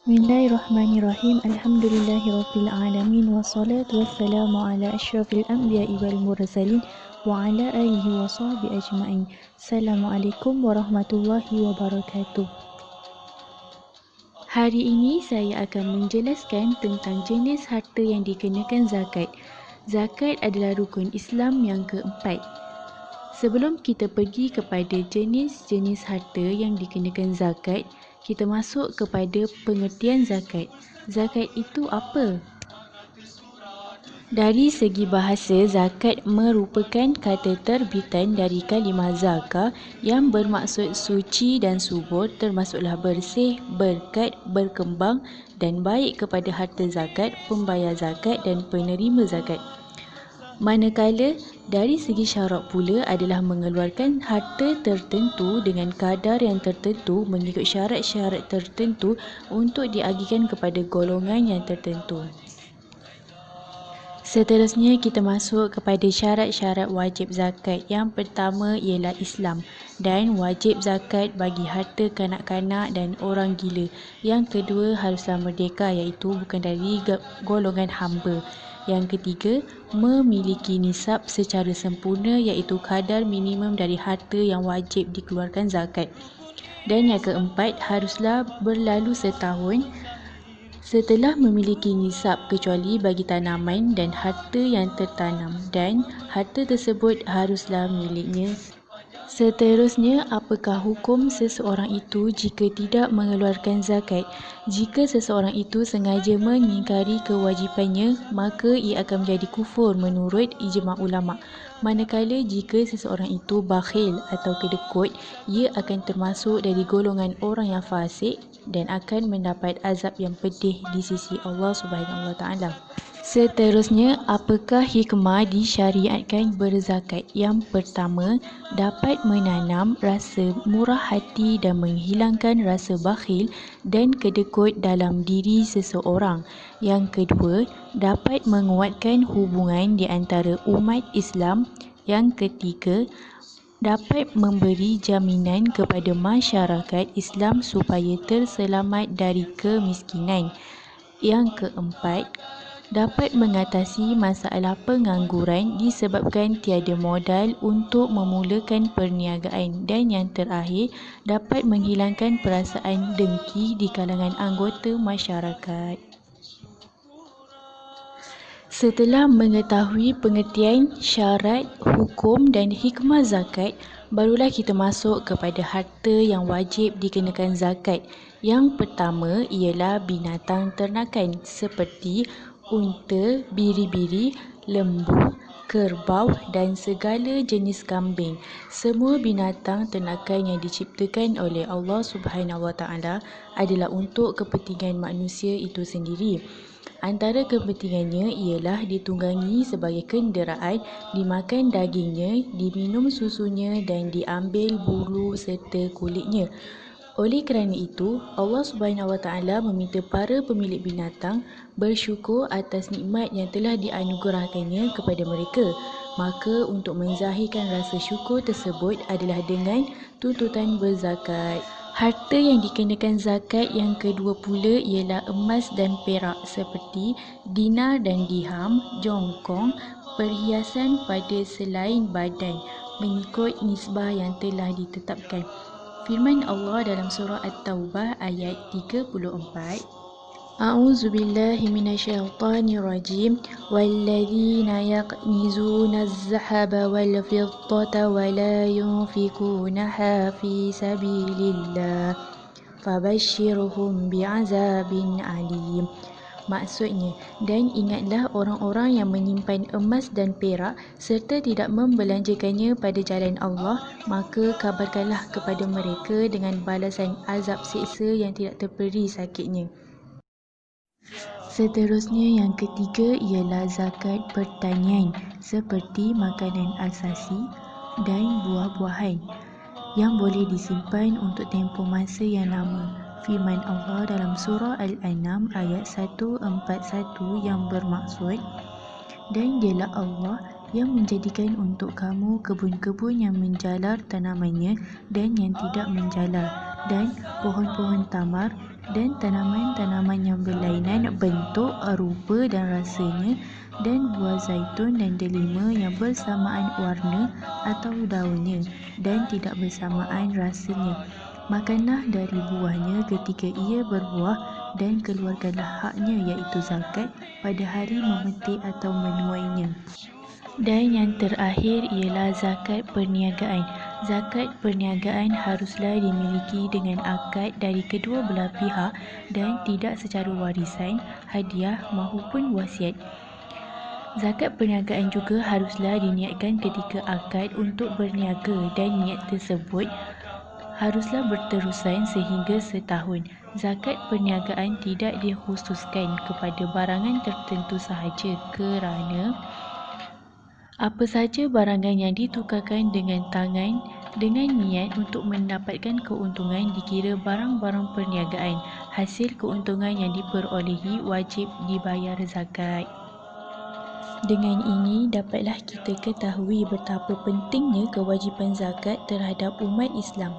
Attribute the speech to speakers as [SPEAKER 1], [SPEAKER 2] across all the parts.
[SPEAKER 1] Bismillahirrahmanirrahim. Alhamdulillahirabbil alamin wassalatu wassalamu ala asyrafil anbiya'i wal mursalin wa ala alihi wa sahbihi ajma'in. Assalamualaikum warahmatullahi wabarakatuh. Hari ini saya akan menjelaskan tentang jenis harta yang dikenakan zakat. Zakat adalah rukun Islam yang keempat. Sebelum kita pergi kepada jenis-jenis harta yang dikenakan zakat, kita masuk kepada pengertian zakat. Zakat itu apa? Dari segi bahasa, zakat merupakan kata terbitan dari kalimah zakah yang bermaksud suci dan subur, termasuklah bersih, berkat, berkembang dan baik kepada harta zakat, pembayar zakat dan penerima zakat. Manakala dari segi syarat pula adalah mengeluarkan harta tertentu dengan kadar yang tertentu mengikut syarat-syarat tertentu untuk diagihkan kepada golongan yang tertentu. Seterusnya kita masuk kepada syarat-syarat wajib zakat. Yang pertama ialah Islam dan wajib zakat bagi harta kanak-kanak dan orang gila. Yang kedua haruslah merdeka, iaitu bukan dari golongan hamba. Yang ketiga, memiliki nisab secara sempurna, iaitu kadar minimum dari harta yang wajib dikeluarkan zakat. Dan yang keempat, haruslah berlalu setahun setelah memiliki nisab kecuali bagi tanaman dan harta yang tertanam, dan harta tersebut haruslah miliknya. Seterusnya, apakah hukum seseorang itu jika tidak mengeluarkan zakat? Jika seseorang itu sengaja mengingkari kewajipannya, maka ia akan menjadi kufur menurut ijma' ulama'. Manakala jika seseorang itu bakhil atau kedekut, ia akan termasuk dari golongan orang yang fasik dan akan mendapat azab yang pedih di sisi Allah Subhanahu Wa Taala. Seterusnya, apakah hikmah disyariatkan berzakat? Yang pertama, dapat menanam rasa murah hati dan menghilangkan rasa bakhil dan kedekut dalam diri seseorang. Yang kedua, dapat menguatkan hubungan di antara umat Islam. Yang ketiga, dapat memberi jaminan kepada masyarakat Islam supaya terselamat dari kemiskinan. Yang keempat, dapat mengatasi masalah pengangguran disebabkan tiada modal untuk memulakan perniagaan. Dan yang terakhir, dapat menghilangkan perasaan dengki di kalangan anggota masyarakat. Setelah mengetahui pengertian syarat, hukum dan hikmah zakat, barulah kita masuk kepada harta yang wajib dikenakan zakat. Yang pertama ialah binatang ternakan seperti unta, biri-biri, lembu, kerbau dan segala jenis kambing. Semua binatang ternakan yang diciptakan oleh Allah Subhanahu Wa Taala adalah untuk kepentingan manusia itu sendiri. Antara kepentingannya ialah ditunggangi sebagai kenderaan, dimakan dagingnya, diminum susunya dan diambil bulu serta kulitnya. Oleh kerana itu, Allah Subhanahu Wa Taala meminta para pemilik binatang bersyukur atas nikmat yang telah dianugerahkannya kepada mereka. Maka untuk menzahirkan rasa syukur tersebut adalah dengan tuntutan berzakat. Harta yang dikenakan zakat yang kedua pula ialah emas dan perak seperti dinar dan dirham, jongkong, perhiasan pada selain badan mengikut nisbah yang telah ditetapkan. Firman Allah dalam surah At-Taubah ayat 34, A'udzubillahi minasyaitonirrajim, walladzina yaqnizuna az-zahaba wal fiddata wa la yunfikunaha fi sabilillah fabashshirhum bi'azabin alim. Maksudnya, dan ingatlah orang-orang yang menyimpan emas dan perak serta tidak membelanjakannya pada jalan Allah, maka kabarkanlah kepada mereka dengan balasan azab siksa yang tidak terperi sakitnya. Seterusnya yang ketiga ialah zakat pertanian seperti makanan asasi dan buah-buahan yang boleh disimpan untuk tempoh masa yang lama. Firman Allah dalam surah Al-An'am ayat 141 yang bermaksud, dan dialah Allah yang menjadikan untuk kamu kebun-kebun yang menjalar tanamannya dan yang tidak menjalar, dan pohon-pohon tamar dan tanaman-tanaman yang berlainan bentuk, rupa dan rasanya, dan buah zaitun dan delima yang bersamaan warna atau daunnya dan tidak bersamaan rasanya. Makanlah dari buahnya ketika ia berbuah dan keluarkanlah haknya iaitu zakat pada hari memetik atau menuainya. Dan yang terakhir ialah zakat perniagaan. Zakat perniagaan haruslah dimiliki dengan akad dari kedua belah pihak dan tidak secara warisan, hadiah maupun wasiat. Zakat perniagaan juga haruslah diniatkan ketika akad untuk berniaga dan niat tersebut haruslah berterusan sehingga setahun. Zakat perniagaan tidak dikhususkan kepada barangan tertentu sahaja kerana apa sahaja barangan yang ditukarkan dengan tangan dengan niat untuk mendapatkan keuntungan dikira barang-barang perniagaan. Hasil keuntungan yang diperolehi wajib dibayar zakat. Dengan ini dapatlah kita ketahui betapa pentingnya kewajipan zakat terhadap umat Islam.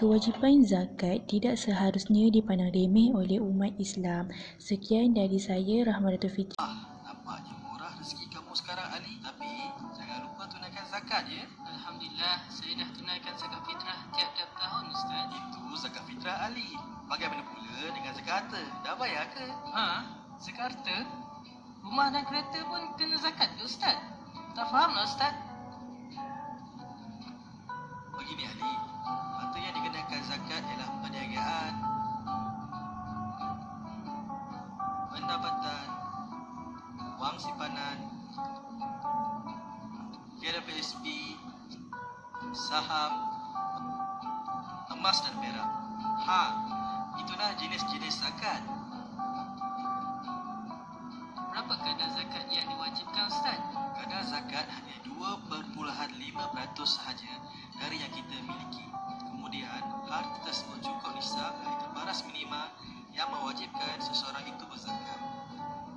[SPEAKER 1] Kewajipan zakat tidak seharusnya dipandang remeh oleh umat Islam. Sekian dari saya, Rahmadatul Fitri.
[SPEAKER 2] Nampaknya murah rezeki kamu sekarang, Ali. Tapi jangan lupa tunaikan zakat, ya.
[SPEAKER 3] Alhamdulillah, saya dah tunaikan zakat fitrah tiap-tiap tahun, Ustaz.
[SPEAKER 2] Itu zakat fitrah, Ali. Bagaimana pula dengan zakat harta? Dah bayar ke?
[SPEAKER 3] Zakat harta? Rumah dan kereta pun kena zakat ke, Ustaz? Tak fahamlah, Ustaz.
[SPEAKER 2] Begini, Ali. Harta yang dikenakan zakat ialah perniagaan, pendapatan, wang simpanan, KWSP, saham, emas dan perak. Itulah jenis-jenis zakat.
[SPEAKER 3] Berapa kadar zakat yang diwajibkan, Ustaz?
[SPEAKER 2] Kadar zakat hanya 2.5% sahaja dari yang kita miliki. Kemudian, harta tersebut cukup nisab iaitu baras minimal yang mewajibkan seseorang itu berzakat.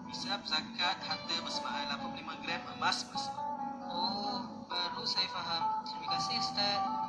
[SPEAKER 2] Nisab zakat harta bersemayam 85 gram emas bersama.
[SPEAKER 3] Oh, baru saya faham. Terima kasih, Ustaz.